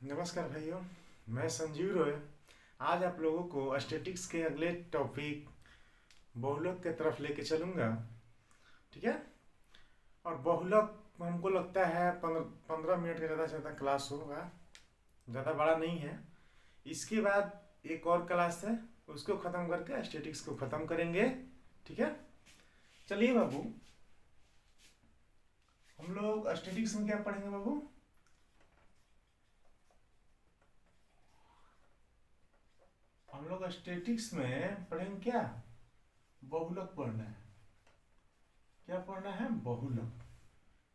नमस्कार भाइयों, मैं संजीव रॉय। आज आप लोगों को स्टैटिक्स के अगले टॉपिक बहुलक के तरफ लेके चलूँगा। ठीक है। और बहुलक हमको लगता है 15 मिनट का ज़्यादा से ज़्यादा क्लास होगा, ज़्यादा बड़ा नहीं है। इसके बाद एक और क्लास है, उसको ख़त्म करके स्टैटिक्स को ख़त्म करेंगे। ठीक है। चलिए बाबू, हम लोग स्टैटिक्स में क्या पढ़ेंगे बाबू? हम लोग स्टैटिक्स में पढ़ेंगे क्या? बहुलक पढ़ना है। क्या पढ़ना है? बहुलक।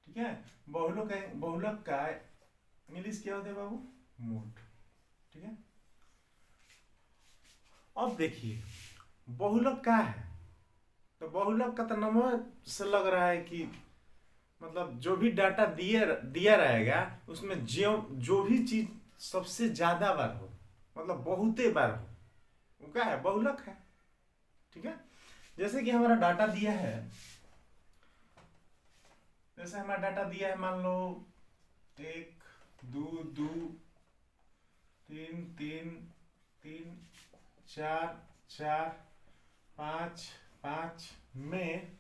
ठीक है। बहुलक का इंग्लिश क्या होता है बाबू? मोड। ठीक है। अब देखिए, बहुलक क्या है? तो बहुलक का तो नाम से लग रहा है कि मतलब जो भी डाटा दिया दिया रहेगा उसमें जो जो भी चीज सबसे ज्यादा बार हो, मतलब बहुते बार हो, वो क्या है? बहुलक है। ठीक है। जैसे कि हमारा डाटा दिया है, मान लो 1 2 2 3 3 3 4 4 5 5 में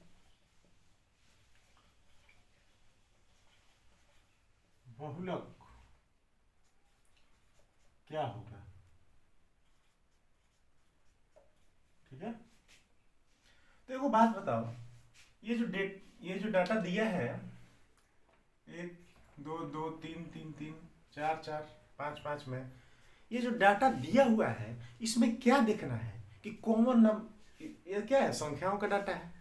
बहुलक क्या होगा? ठीक है। तो एगो बात बताओ, ये जो डाटा दिया है 1 2 2 3 3 3 4 4 5 5 में, ये जो डाटा दिया हुआ है इसमें क्या देखना है कि कॉमन नंबर, ये क्या है? संख्याओं का डाटा है।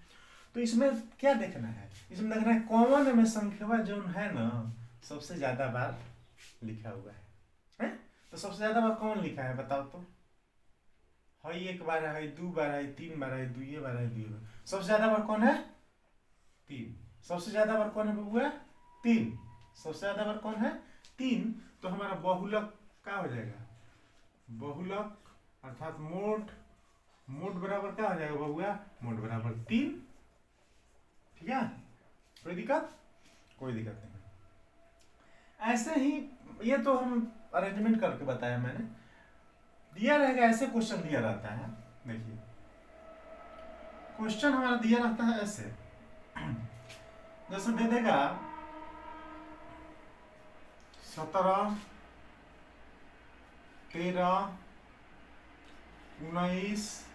तो इसमें क्या देखना है? इसमें देखना है कॉमन में संख्या जो है ना सबसे ज्यादा बार लिखा हुआ है? तो सबसे ज्यादा बार कौन लिखा है बताओ तो? हई एक बार है, दो बार है, तीन बार है, दुए बार है, दुए बार। सबसे ज्यादा बार कौन है? तीन। सबसे ज्यादा बार कौन है बबुआ? तीन। सबसे ज्यादा बार कौन है? तीन। तो हमारा बहुलक क्या हो जाएगा? बहुलक अर्थात मोड। मोड बराबर क्या हो जाएगा बबुआ? मोड बराबर तीन। ठीक है। कोई दिक्कत? कोई दिक्कत नहीं। ऐसे ही ये तो हम अरेंजमेंट करके बताया मैंने। दिया रहेगा, ऐसे क्वेश्चन दिया रहता है। देखिए, क्वेश्चन हमारा दिया रहता है ऐसे, जैसे दे देगा 17 13 19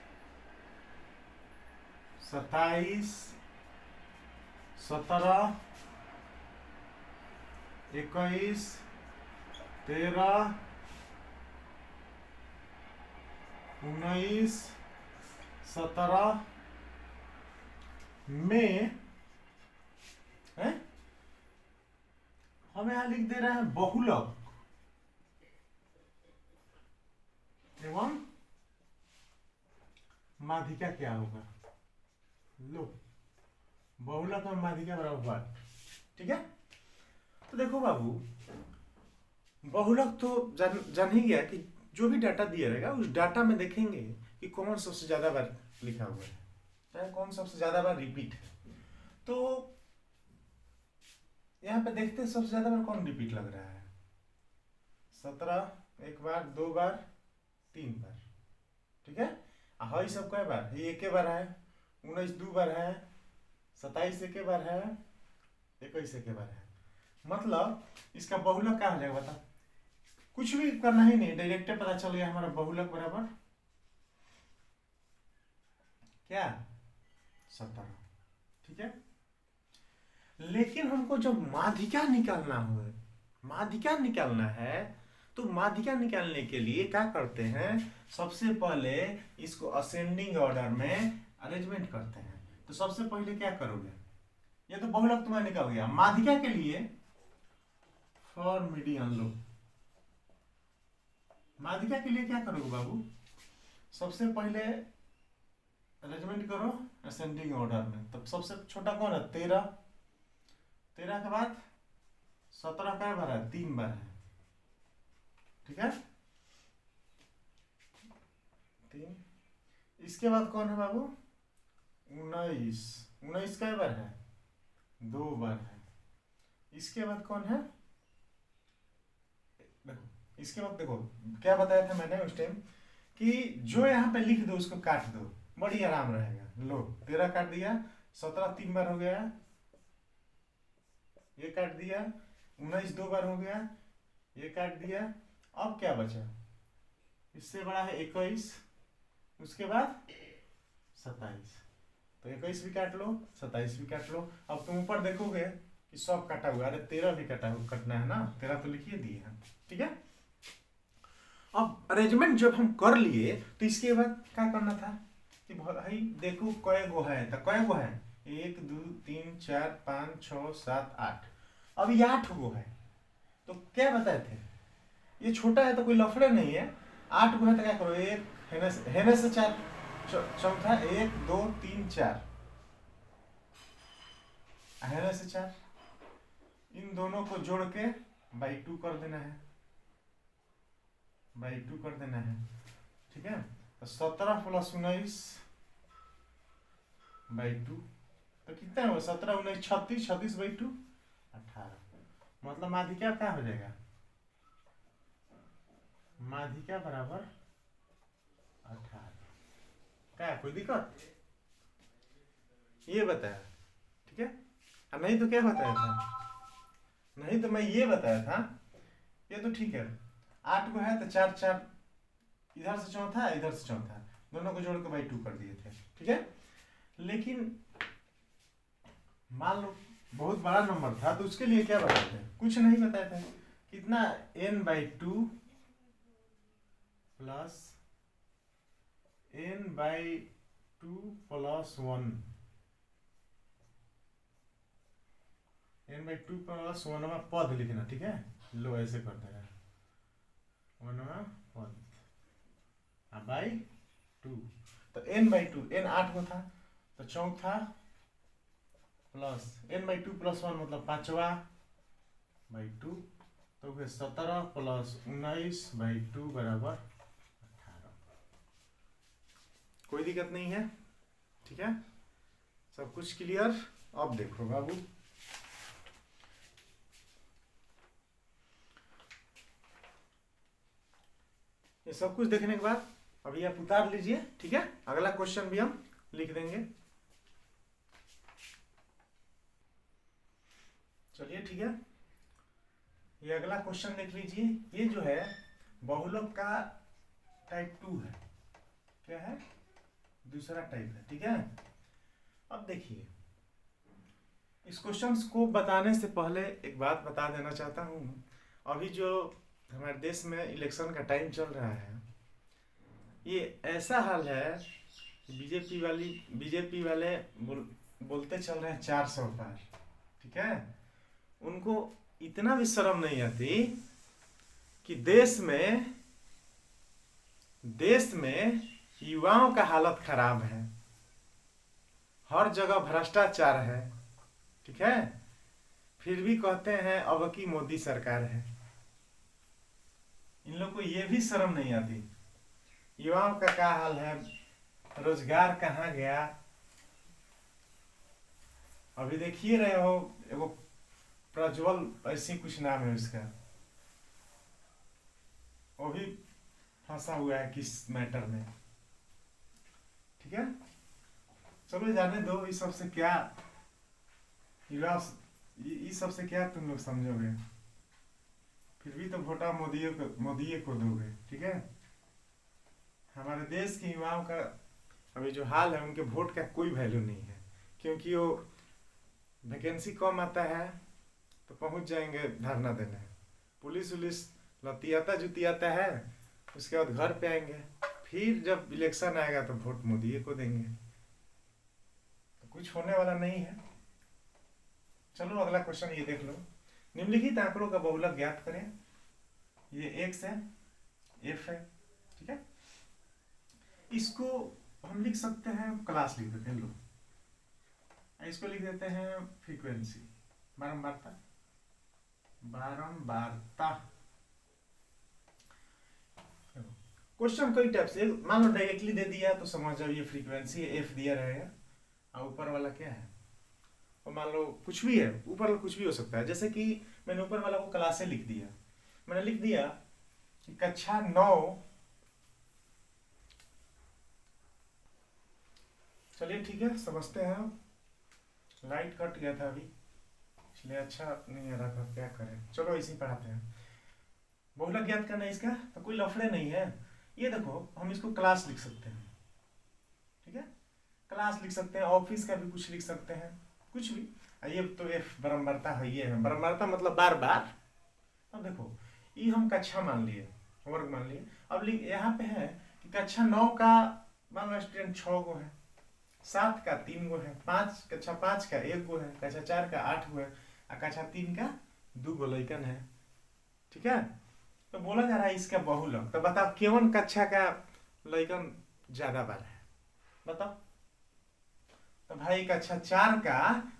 27 17 21 13 19 17 में है, हम यहां लिख दे रहे हैं बहुलक एवं माध्यिका क्या होगा। लो, बहुलक और माध्यिका बराबर बात। ठीक है। तो देखो बाबू, बहुलक तो जान ही गया कि जो भी डाटा दिया रहेगा उस डाटा में देखेंगे कि कौन सबसे ज्यादा बार लिखा हुआ है, चाहे कौन सबसे ज्यादा बार रिपीट है। तो यहाँ पे देखते हैं सबसे ज्यादा बार कौन रिपीट लग रहा है। 17 एक बार, दो बार, तीन बार। ठीक है। हई सब कई बार? ये एक बार है, 19 दो बार है, 27 एक बार है, 21 एक बार है। मतलब इसका बहुलक क्या हो जाएगा बता? कुछ भी करना ही नहीं, डायरेक्ट पता चल गया हमारा बहुलक बराबर क्या? 17। ठीक है। लेकिन हमको जब माध्यिका निकालना हो, माध्यिका निकालना है, तो माध्यिका निकालने के लिए क्या करते हैं? सबसे पहले इसको असेंडिंग ऑर्डर में अरेंजमेंट करते हैं। तो सबसे पहले क्या करोगे? ये तो बहुलक तुम्हारा निकल गया। माध्यिका के लिए फॉर मीडियन लो, माध्यिका के लिए क्या करोगे बाबू? सबसे पहले अरेंजमेंट करो असेंडिंग ऑर्डर में। तब सबसे छोटा कौन है? 13। 13 के बाद 17 का बार है? तीन बार है। ठीक है, तीन। इसके बाद कौन है बाबू? 19। 19 का बार है? दो बार है। इसके बाद कौन है? देखो, इसके बाद देखो क्या बताया था मैंने उस टाइम कि जो यहाँ पे लिख दो उसको काट दो, बड़ी आराम रहेगा। लो 13 काट दिया, 17 3 बार हो गया, ये काट दिया, 19 2 बार हो गया, ये काट दिया। अब क्या बचा, इससे बड़ा है 21, उसके बाद 27, तो 21 भी काट लो, 27 भी काट लो। अब तुम ऊपर देखोगे कि सब काटा हुआ, अरे 13 भी कटना है ना, 13 तो लिखिए दिए हैं, ठीक है। अब अरेंजमेंट जब हम कर लिए तो इसके बाद क्या करना था कि भाई देखो कय गो है, तो कय गो है, 1 2 3 4 5 6 7 8, अब ये 8 गो है। तो क्या बताए थे, ये छोटा है तो कोई लफड़े नहीं है, 8 गो है तो क्या करो, एक हेने से 4, चौथा 1 2 3 4, हेने से 4, इन दोनों को जोड़ के बाई 2 कर देना है, बाई 2 कर देना है, ठीक है। तो 17 प्लस 19 बाई 2, तो कितना हुआ, 17 19 36, 36 बाई 2 18, मतलब माध्यिका क्या हो जाएगा, माध्यिका बराबर 18। क्या कोई दिक्कत, ये बताया, ठीक है। नहीं तो क्या बताया था, नहीं तो मैं ये बताया था, ये तो ठीक है, 8 को है तो 4 4, इधर से चौथा इधर से चौथा, दोनों को जोड़ के बाई 2 कर दिए थे, ठीक है। लेकिन मान लो बहुत बड़ा नंबर था तो उसके लिए क्या बताए थे, कुछ नहीं बताए थे, कितना n by 2 plus n by 2 plus 1, n by 2 plus 1 पद लिखना, ठीक है। लो ऐसे कर देना, 1 पद बाई 2, तो n बाई 2, n 8 को था तो चौथा प्लस n बाई 2 प्लस 1 मतलब 5वां बाई 2, तो फिर 17 प्लस 19 बाई 2 बराबर 18। कोई दिक्कत नहीं है, ठीक है, सब कुछ क्लियर। अब देखो बाबू, ये सब कुछ देखने के बाद अभी आप उतार लीजिए, ठीक है। अगला क्वेश्चन भी हम लिख देंगे, चलिए ठीक है। ये अगला क्वेश्चन देख लीजिए, ये जो है बहुलक का टाइप 2 है, क्या है, दूसरा टाइप है, ठीक है। अब देखिए इस क्वेश्चन को बताने से पहले एक बात बता देना चाहता हूँ, अभी जो हमारे देश में इलेक्शन का टाइम चल रहा है, ये ऐसा हाल है बीजेपी वाले बोलते चल रहे हैं 400 पार, ठीक है। उनको इतना भी शर्म नहीं आती कि देश में युवाओं का हालत खराब है, हर जगह भ्रष्टाचार है, ठीक है, फिर भी कहते हैं अब की मोदी सरकार है। इन लोग को ये भी शर्म नहीं आती, युवाओं का क्या हाल है, रोजगार कहाँ गया। अभी देखिए रहे हो, एगो प्रज्वल ऐसी कुछ नाम है उसका, वो भी फंसा हुआ है किस मैटर में, ठीक है। चलो जाने दो, इस सबसे क्या युवा, इस सबसे क्या तुम लोग समझोगे, फिर भी तो वोटा मोदी को दोगे, ठीक है। हमारे देश के युवाओं का अभी जो हाल है, उनके वोट का कोई वैल्यू नहीं है, क्योंकि वो वैकेंसी कम आता है तो पहुंच जाएंगे धरना देने, पुलिस लतियाता जुतियाता है, उसके बाद घर पे आएंगे, फिर जब इलेक्शन आएगा तो वोट मोदी को देंगे, तो कुछ होने वाला नहीं है। चलो अगला क्वेश्चन ये देख लो, निम्नलिखित आंकड़ों का बहुलक ज्ञात करें। ये x है, f है, ठीक है। इसको हम लिख सकते हैं, क्लास लिख देते हैं, लो इसको लिख देते हैं फ्रीक्वेंसी, बारंबारता। क्वेश्चन कई टाइप से, मान लो डायरेक्टली दे दिया तो समझ जाओ ये फ्रीक्वेंसी है, एफ दिया रहेगा, और ऊपर वाला क्या है, और मान लो कुछ भी है, ऊपर वाला कुछ भी हो सकता है, जैसे कि मैंने ऊपर वाला को क्लासे लिख दिया, मैंने लिख दिया कि कक्षा 9, चलिए ठीक है समझते हैं हम। लाइट कट गया था अभी इसलिए अच्छा नहीं आ रहा था, क्या करें, चलो इसी पढ़ाते हैं। बहुलक ज्ञात करना है इसका, तो कोई लफड़े नहीं है। ये देखो हम इसको क्लास लिख सकते हैं, ठीक है, क्लास लिख सकते हैं, ऑफिस का भी कुछ लिख सकते हैं, कुछ भी। ये तो एफ बारंबारता है, ये है बारंबारता मतलब बार बार। अब देखो ये हम कक्षा मान लिए, वर्ग मान लिए। अब यहाँ पे है कि कक्षा 9 का मान लो स्टूडेंट 6 गो है, 7 का 3 गो है, कक्षा 5 का 1 गो है, कक्षा 4 का 8 गो है, और कक्षा 3 का 2 गो लइकन है, ठीक है। तो बोला जा रहा है इसका बहुलक, तो बताओ केवन कक्षा का लइकन ज्यादा बार है, बताओ। तो भाई कक्षा 4 का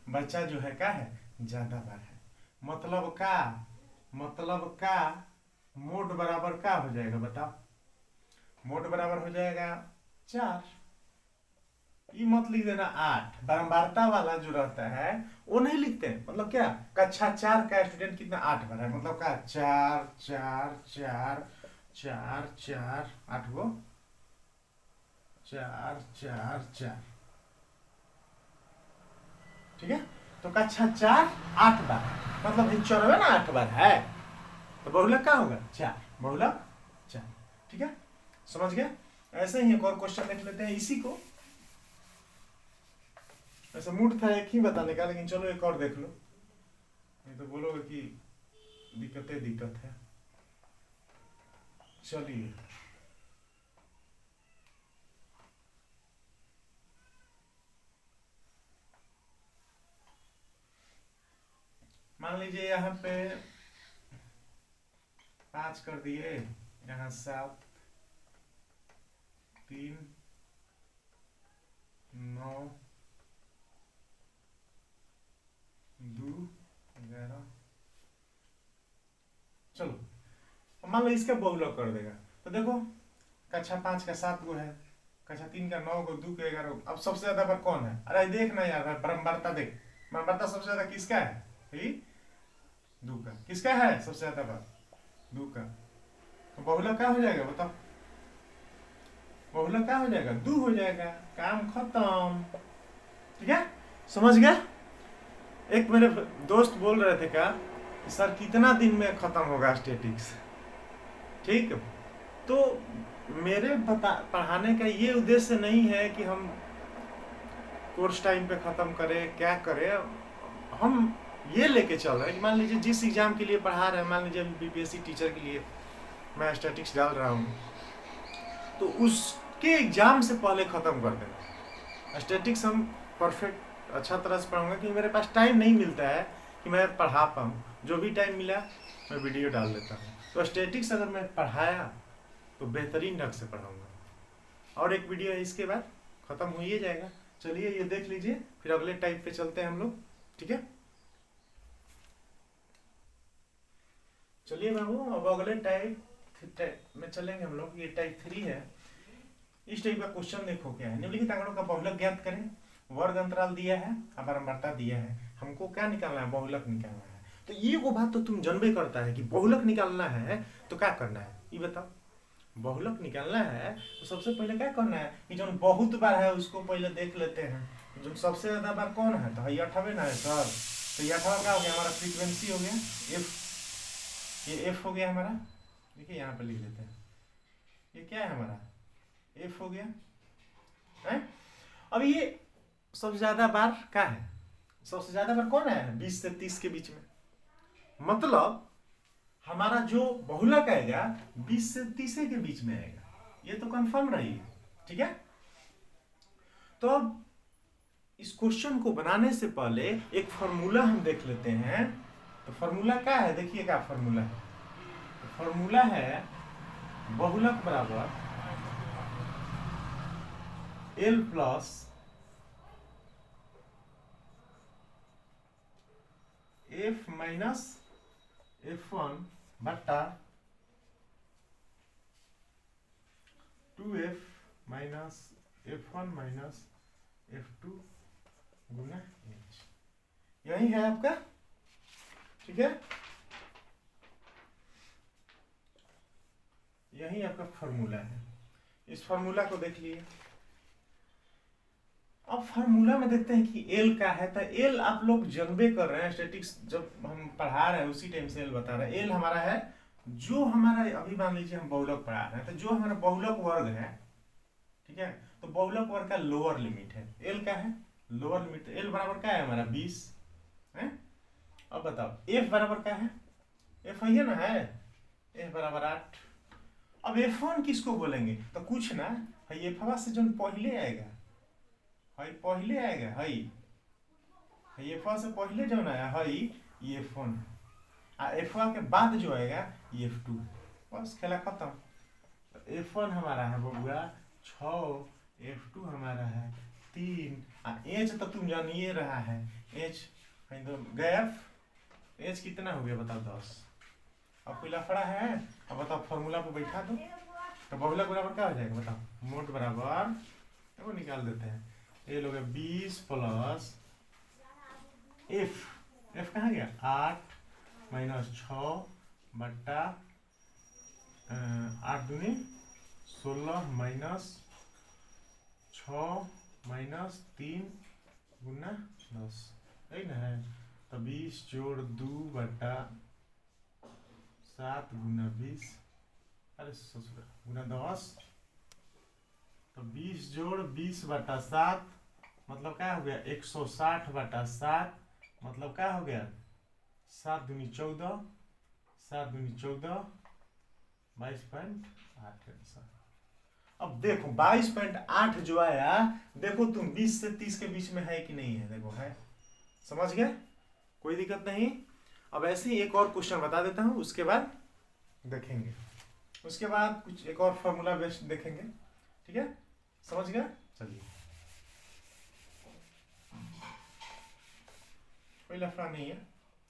बच्चा जो है क्या है, ज्यादा बार है। मतलब का मोड बराबर का हो जाएगा, बताओ। मोड बराबर हो जाएगा 4। ये मत लिख देना 8, बारंबारता वाला जो रहता है वो नहीं लिखते हैं। मतलब क्या, कक्षा 4 का स्टूडेंट कितना 8 बार है, मतलब क्या 4 4 4 4 4 8 गो 4 4 4, ठीक है। तो कक्षा 4 8 बार, मतलब 94 ना 8 बार है, तो बहुलक क्या होगा 4, बहुलक 4, ठीक है, समझ गया। ऐसे ही एक और क्वेश्चन देख लेते हैं इसी को। ऐसा मूड था एक ही बताने का, लेकिन चलो एक और देख लो, नहीं तो बोलोगे कि दिक्कत है। चलिए मान लीजिए यहाँ पे 5 कर दिए, यहाँ 7 3 9 2 11, चलो मान लो इसका बहुलक कर देगा। तो देखो कक्षा 5 का 7 गो है, कक्षा 3 का 9 गो, 2 का 11। अब सबसे ज्यादा बार कौन है, अरे देख ना यार, बारंबारता देख, बारंबारता सबसे ज्यादा किसका है, 2 का। किसका है सबसे ज्यादा बार, 2 का। तो बहुलक क्या हो जाएगा बताओ, बहुलक क्या हो जाएगा, 2 हो जाएगा, काम खत्म, ठीक है, समझ गया। एक मेरे दोस्त बोल रहे थे क्या, सर कितना दिन में खत्म होगा स्टैटिक्स, ठीक। तो मेरे पढ़ाने का ये उद्देश्य नहीं है कि हम कोर्स टाइम पे ख़त्म करें, क्या करें। हम ये लेके चल रहे हैं कि मान लीजिए जिस एग्ज़ाम के लिए पढ़ा रहे हैं, मान लीजिए अभी बीपीएससी टीचर के लिए मैं स्टैटिक्स डाल रहा हूँ, तो उसके एग्ज़ाम से पहले ख़त्म कर देना स्टैटिक्स। हम परफेक्ट अच्छा तरह से पढ़ाऊँगा, क्योंकि मेरे पास टाइम नहीं मिलता है कि मैं पढ़ा पाऊँ। जो भी टाइम मिला मैं वीडियो डाल देता हूँ। तो स्टैटिक्स अगर मैं पढ़ाया तो बेहतरीन ढंग से पढ़ाऊँगा। और एक वीडियो है इसके बाद ख़त्म हो ही जाएगा। चलिए ये देख लीजिए, फिर अगले टाइप पे चलते हैं हम लोग, ठीक है। चलिए बाबू अब अगले टाइप में चलेंगे हम लोग। ये टाइप 3 है। इस टाइप का क्वेश्चन देखो क्या है, निम्नलिखित आंकड़ों का बहुलक ज्ञात करें। वर्ग अंतराल दिया है, बारंबारता दिया है, हमको क्या निकालना है, बहुलक निकालना है। तो ये वो बात तो तुम जानबे करता है कि बहुलक निकालना है तो क्या करना है, ये बताओ। बहुलक निकालना है तो सबसे पहले क्या करना है कि जो बहुत बार है उसको पहले देख लेते हैं। जो सबसे ज्यादा बार कौन है, तो ये 8वें ना है सर। तो ये 8वां क्या हो गया, हमारा फ्रीक्वेंसी हो गया एफ, ये एफ हो गया हमारा। देखिए यहाँ पर लिख देते हैं, ये क्या है हमारा एफ हो गया है। अब ये सबसे ज्यादा बार क्या है, सबसे ज्यादा बार कौन है, 20 से 30 के बीच में। मतलब हमारा जो बहुलक आएगा 20 से 30 के बीच में आएगा, ये तो कंफर्म रही है, ठीक है। तो अब इस क्वेश्चन को बनाने से पहले एक फॉर्मूला हम देख लेते हैं। तो फॉर्मूला क्या है, देखिए क्या फॉर्मूला है। तो फॉर्मूला है बहुलक बराबर L plus F minus F1 बट्टा 2F minus F1 minus F2 गुना H। यही है आपका, ठीक है। यही आपका फॉर्मूला है। इस फॉर्मूला को देख लिए। अब फार्मूला में देखते हैं कि एल का है, तो एल आप लोग जनबे कर रहे हैं, स्टैटिक्स जब हम पढ़ा रहे हैं उसी टाइम से एल बता रहे हैं। एल हमारा है जो हमारा, अभी मान लीजिए हम बहुलक पढ़ा रहे हैं, तो जो हमारा बहुलक वर्ग है, ठीक है, तो बहुलक वर्ग का लोअर लिमिट है, एल का है लोअर लिमिट। एल बराबर क्या है हमारा 20 है। अब बताओ एफ बराबर क्या है, एफ है ना, है एफ बराबर 8। अब F1 किसको बोलेंगे, तो कुछ ना है एफवा से जो पहले आएगा, हई पहले आएगा, हई एफवा से पहले जो आया हई ये F1, आ एफवा के बाद जो आएगा ये F2। बस खेला खत्म। तो F1 हमारा है बबुआ 6, F2 हमारा है 3, आ एच तो तुम जानिए रहा है, एच तो गैप एच कितना हो गया बताओ 10। अब कोई लफड़ा है, अब बताओ फॉर्मूला पे बैठा दो, तो बहुलक बराबर क्या हो जाएगा बताओ, मोट बराबर वो निकाल देते हैं, ये लोग 20 प्लस एफ, एफ कहाँ गया 8 माइनस 6 बट्टा 8 दूनी 16 माइनस 6 माइनस 3 गुना 10, यही ना है। तो 20 जोड़ 2 बट्टा 7 गुना 20, अरे ससुरा गुना 10, तो 20 जोड़ 20 बटा 7 मतलब क्या हो गया 160 बटा 7, मतलब क्या हो गया 7 दूनी 14, 7 दूनी 14, 22.8 आंसर। अब देखो 22.8 जो आया, देखो तुम 20 से 30 के बीच में है कि नहीं है, देखो है, समझ गए, कोई दिक्कत नहीं। अब ऐसे ही एक और क्वेश्चन बता देता हूँ, उसके बाद देखेंगे, उसके बाद कुछ एक और फॉर्मूला बेस्ड देखेंगे, ठीक है, समझ गया। चलिए कोई लफड़ा नहीं है,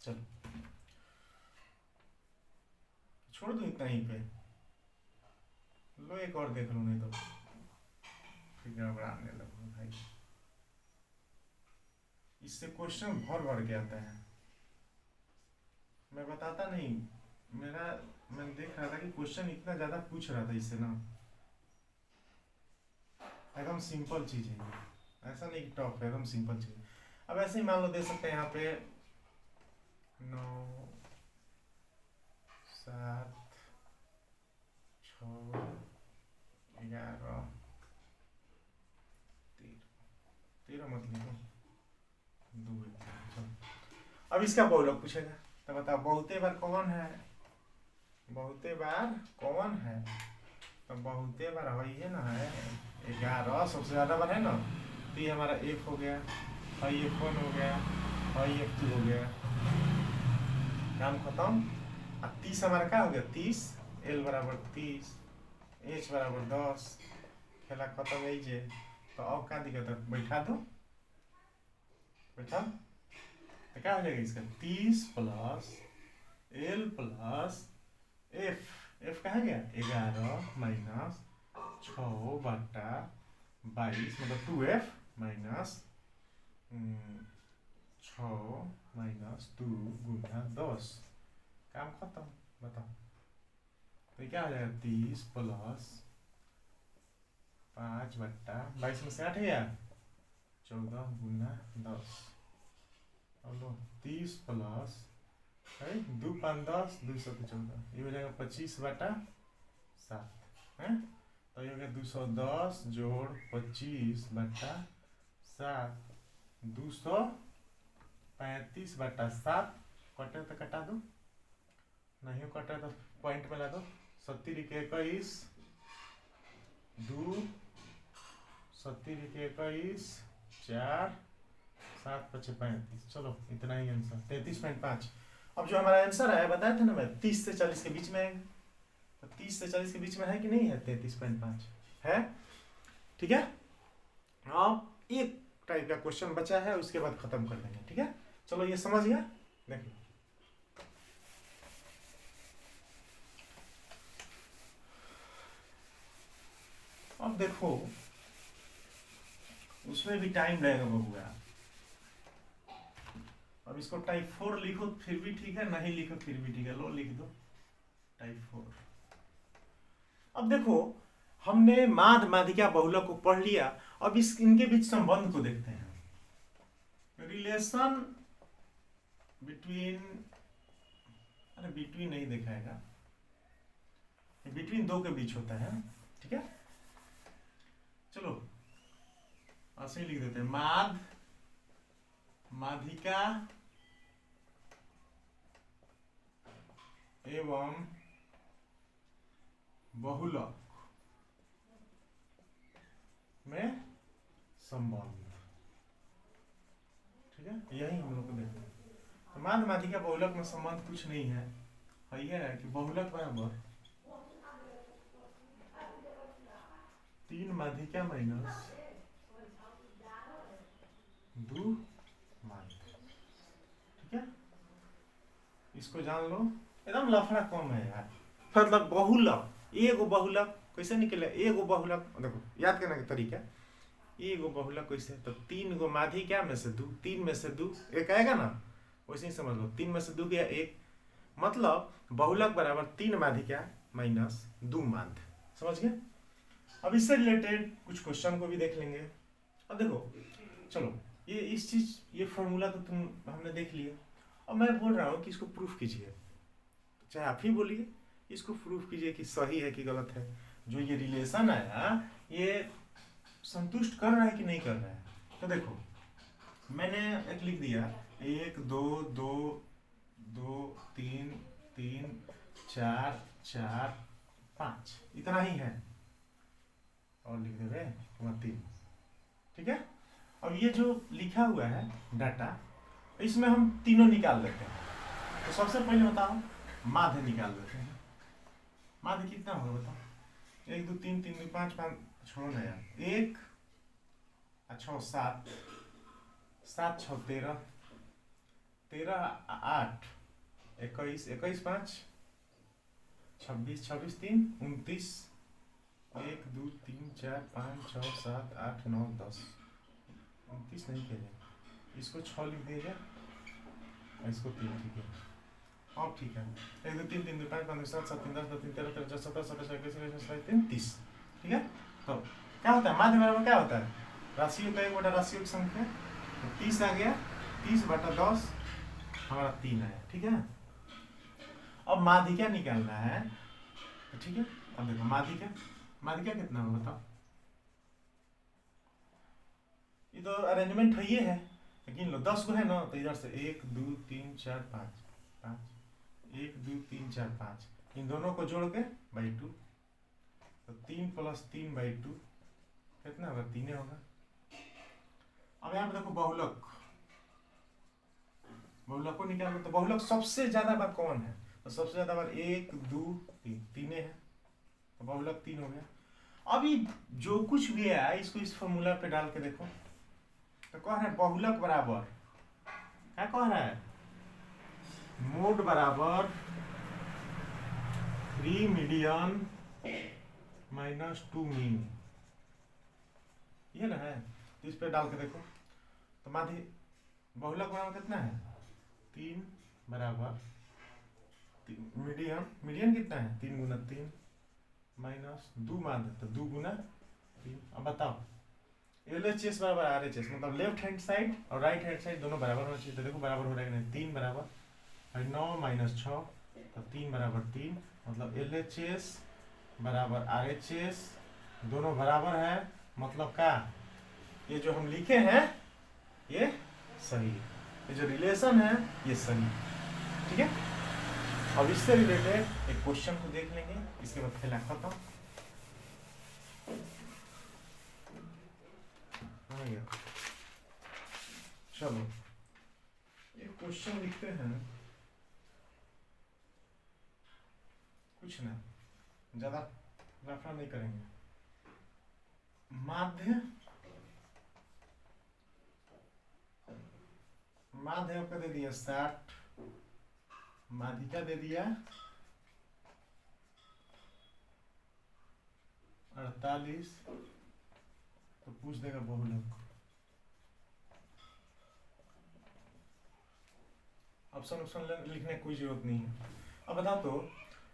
चलो छोड़ दो इतना ही पे, लो एक और देख लो, नहीं तो फिर गड़बड़ाने लगो भाई। इससे क्वेश्चन भर भर के आता है, मैं बताता नहीं, मैं देख रहा था कि क्वेश्चन इतना ज्यादा पूछ रहा था इससे ना, एकदम सिंपल चीज है, ऐसा नहीं टफ है, एकदम सिंपल चीज। अब ऐसे ही मान लो दे सकते हैं यहाँ पे 9 7 6 11 13 मत लिखो, 2 चलो। अब इसका बहुलक पूछेगा, तो बताओ बहुते बार कौन है, बहुते बार कौन है, तो बहुते बार वही है ना, है 11 सबसे ज्यादा बार है ना, तो ये हमारा F हो गया, और ये F1 हो गया, और ये F2 हो गया, काम खत्म। और 30 हमारा क्या हो गया 30, L बराबर 30, H बराबर 10, खेला खत्म यही जे। तो अब क्या दिक्कत है, बैठा दो, बैठा, तो क्या हो जाएगा इसका 30 plus L plus F, F कहाँ गया 11 माइनस 6 बट्टा 22 मतलब 2F माइनस 6 माइनस 2 गुना 10, काम खत्म। बताओ तो क्या हो जाएगा 30 प्लस 5 बट्टा 22 में से 8 गया 14 गुना 10, और लो 30 प्लस 2 5 10 2 7 14, ये हो जाएगा 25 बटा 7 है, तो ये हो गया 210 जोड़ 25 बटा 7, 235 बटा 7, कटे तो कटा दो, नहीं कटे तो पॉइंट में ला दो, 70 के 21 2 70 के 21 4 7 5 35, चलो इतना ही आंसर 33.5। अब जो हमारा आंसर है बताया था ना मैं 30 से 40 के बीच में आएगा, तो 30 से 40 के बीच में है कि नहीं है 33.5 है, ठीक है। अब एक टाइप का क्वेश्चन बचा है, उसके बाद खत्म कर देंगे, ठीक है। चलो ये समझ गया, देखिए अब देखो उसमें भी टाइम लगेगा बबुआ। अब इसको टाइप 4 लिखो फिर भी ठीक है, नहीं लिखो फिर भी ठीक है, लो लिख दो टाइप 4। अब देखो, हमने माध माधिका बहुलक को पढ़ लिया। अब इनके बीच संबंध को देखते हैं। रिलेशन बिटवीन, अरे बिटवीन नहीं दिखाएगा, बिटवीन दो के बीच होता है, ठीक है। चलो ऐसे ही लिख देते हैं, माध माधिका एवं बहुलक में संबंध, ठीक है, यही हम लोग को देखना है। तो माध माधिका बहुलक में संबंध कुछ नहीं है, यह है कि बहुलक बराबर 3 माधिका माइनस 2 माध, ठीक है। इसको जान लो, एकदम लफड़ा कम है यार। मतलब बहुलक, एगो बहुलक कैसे निकले, एगो बहुलक देखो याद करने का तरीका, एगो बहुलक कैसे, तो 3 गो माधिका में से 2, 3 में से 2 एक आएगा ना, वैसे ही समझ लो, 3 में से 2 गया 1, मतलब बहुलक बराबर 3 माधिका माइनस 2 माध, समझ गए। अब इससे रिलेटेड कुछ क्वेश्चन को भी देख लेंगे। अब देखो चलो, ये इस चीज, ये फॉर्मूला तो हमने देख लिया। अब मैं बोल रहा हूँ कि इसको प्रूफ कीजिए, चाहे आप ही बोलिए, इसको प्रूफ कीजिए कि सही है कि गलत है। जो ये रिलेशन आया ये संतुष्ट कर रहा है कि नहीं कर रहा है। तो देखो मैंने एक लिख दिया, 1 2 2 2 3 3 4 4 5, इतना ही है, और लिख देवे 3, ठीक है। अब ये जो लिखा हुआ है डाटा, इसमें हम तीनों निकाल लेते हैं। तो सबसे पहले बताओ माध्य निकाल लेते हैं। माध्य कितना होगा बताओ, 1 2 3 3 2 5 5, छोड़ो ना यार, 1 अच्छा 7 7 6 13 13 8 21 21 5 26 26 3 29, 1 2 3 4 5 6 7 8 9 10, 29 नहीं किया, इसको 6 लिख दिया, इसको 3, ठीक है। अब ठीक है, 1 2 3 3 2 5 5 7 7 3 10 3 13 13 14 17 17 21 22 23 30, ठीक है। तो क्या होता है, माध्य बराबर क्या होता है, राशियों का एक बटा राशियों की संख्या, तो 30 आ गया, 30 बटा 10 हमारा 3 आया, ठीक है। अब माध्यिका निकालना है, तो ठीक है। अब देखो माध्यिका, माध्यिका कितना होगा बताओ, ये तो अरेंजमेंट है, ये है, लेकिन लो 10 गो है ना, तो इधर से 1 2 3 4 5 5, 1 2 3 4 5, इन दोनों को जोड़ के बाई 2, तो 3 + 3 बाई 2 कितना होगा, 3 होगा। अब यहाँ पे देखो बहुलक, बहुलक को निकालो, तो बहुलक सबसे ज्यादा बार कौन है, तो सबसे ज्यादा बार 1 2 3, 3 है, तो बहुलक 3 हो गया। अभी जो कुछ भी है इसको इस फॉर्मूला पे डाल के देखो, तो कह रहा है बहुलक बराबर, क्या कह रहा है, मोड बराबर 3 मीडियन माइनस 2 मीन, ये ना है। तो इस पे डाल के देखो, तो माध्य बहुलक बराबर कितना है, 3 बराबर मीडियन, मीडियन कितना है, 3 गुना 3 माइनस 2 माध्य, तो 2 गुना 3। अब बताओ LHS बराबर RHS, मतलब लेफ्ट हैंड साइड और राइट हैंड साइड दोनों बराबर होना चाहिए। तो देखो बराबर हो रहा है कि नहीं, 3 बराबर 9 माइनस 6, तो 3 बराबर 3, मतलब LHS बराबर RHS दोनों बराबर है, मतलब क्या, ये जो हम लिखे हैं ये सही है, ये जो रिलेशन है ये सही, ठीक है। अब इससे रिलेटेड एक क्वेश्चन को देख लेंगे, इसके बाद खेला खत्म। चलो एक क्वेश्चन लिखते हैं, कुछ ना ज्यादा लफड़ा नहीं करेंगे। माध्य, माध्य आपका दे दिया 60, माध्यिका दे दिया 48, तो पूछ देगा बहुलक। ऑप्शन लिखने की कोई जरूरत नहीं है। अब बता तो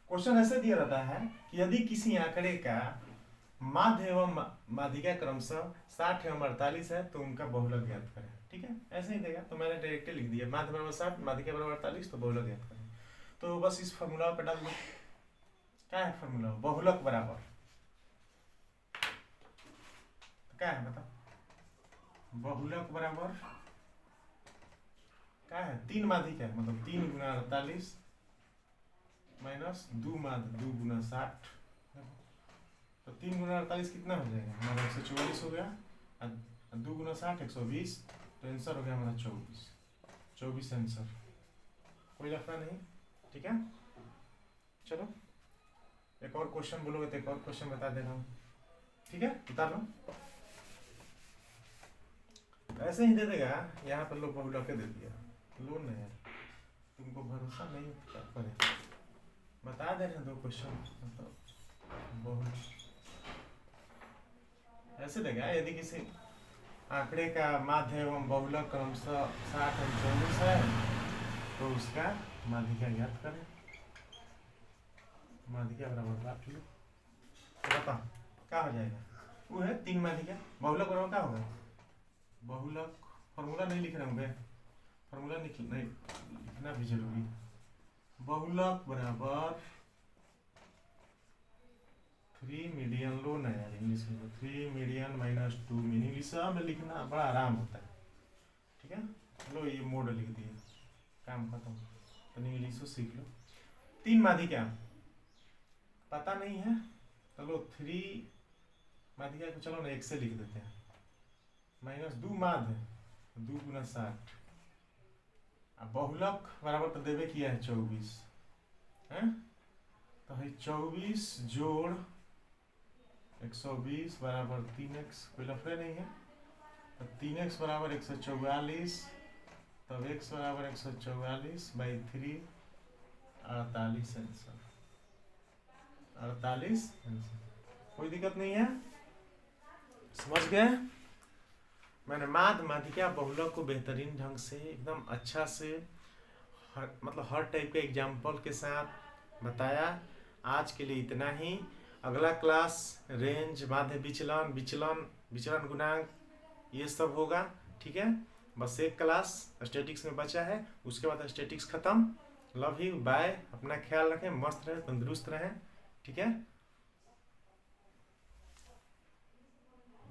क्वेश्चन ऐसे दिया रहता है कि यदि किसी आंकड़े का माध्य एवं माध्यिका क्रमशः 60 एवं 48 है तो उनका बहुलक ज्ञात करें। ठीक है, ऐसे ही देगा, तो मैंने डायरेक्टली लिख दिया माध्य बराबर 60, माध्यिका बराबर 48, तो बहुलक ज्ञात करें। तो बस इस फॉर्मूला पे डाल दो। क्या है फॉर्मूला? बहुलक बराबर क्या है बता? बहुलक बराबर क्या है? 3 माध्यिका है, मतलब 3 गुना 48 माइनस 2 माध्य 2 गुना 60, तो 3 गुना 48 कितना हो जाएगा हमारा? 144 हो गया, 2 गुना 60 120, तो आंसर हो गया हमारा 24 आंसर। कोई लफड़ा नहीं, ठीक है। चलो एक और क्वेश्चन बोलोगे तो एक और क्वेश्चन बता दे रहा हूँ, ठीक है, उतार लो। ऐसे ही दे देगा, यहाँ पर लो बहुलक दे दिया, लो नहीं यार, तुमको भरोसा नहीं करे, बता दे रहे 2 क्वेश्चन, मतलब बहुत ऐसे देगा। यदि किसी आंकड़े का माध्य एवं बहुलक क्रमशः 60 एवं 24 है तो उसका माध्यिका ज्ञात करें। माध्यिका बराबर बात लो, तो बता क्या हो जाएगा? वो है 3 माध्यिका, बहुलक बराबर क्या होगा? बहुलक फॉर्मूला नहीं लिख रहे होंगे, फॉर्मूला लिखना भी जरूरी। बहुलक बराबर 3 मीडियन, लो ना यार इंग्लिश में, 3 मीडियन माइनस 2 मीन, इंग्लिश में लिखना बड़ा आराम होता है, ठीक है। लो ये मोड लिख दिए, काम खत्म, तो इंग्लिश सीख लो। 3 माध्यिका पता नहीं है, चलो 3 माध्यिका को चलो ना 1 से लिख देते हैं, माइनस 2 माध्य 2 गुना 60, अब बहुलक बराबर तो देवे किया है 24 है, तो है 24 जोड़ 120 बराबर 3x, कोई लफड़े नहीं है, तो 3x बराबर 144, तब x बराबर 144 बाई 3, 48 आंसर, 48 आंसर। कोई दिक्कत नहीं है, समझ गए? मैंने माध्यिका बहुलक को बेहतरीन ढंग से एकदम अच्छा से मतलब हर टाइप के एग्जाम्पल के साथ बताया। आज के लिए इतना ही। अगला क्लास रेंज, माध्य विचलन, विचलन गुणांक, ये सब होगा, ठीक है। बस एक क्लास स्टैटिक्स में बचा है, उसके बाद स्टैटिक्स खत्म। लव यू, बाय, अपना ख्याल रखें, मस्त रहें, तंदुरुस्त रहें, ठीक है।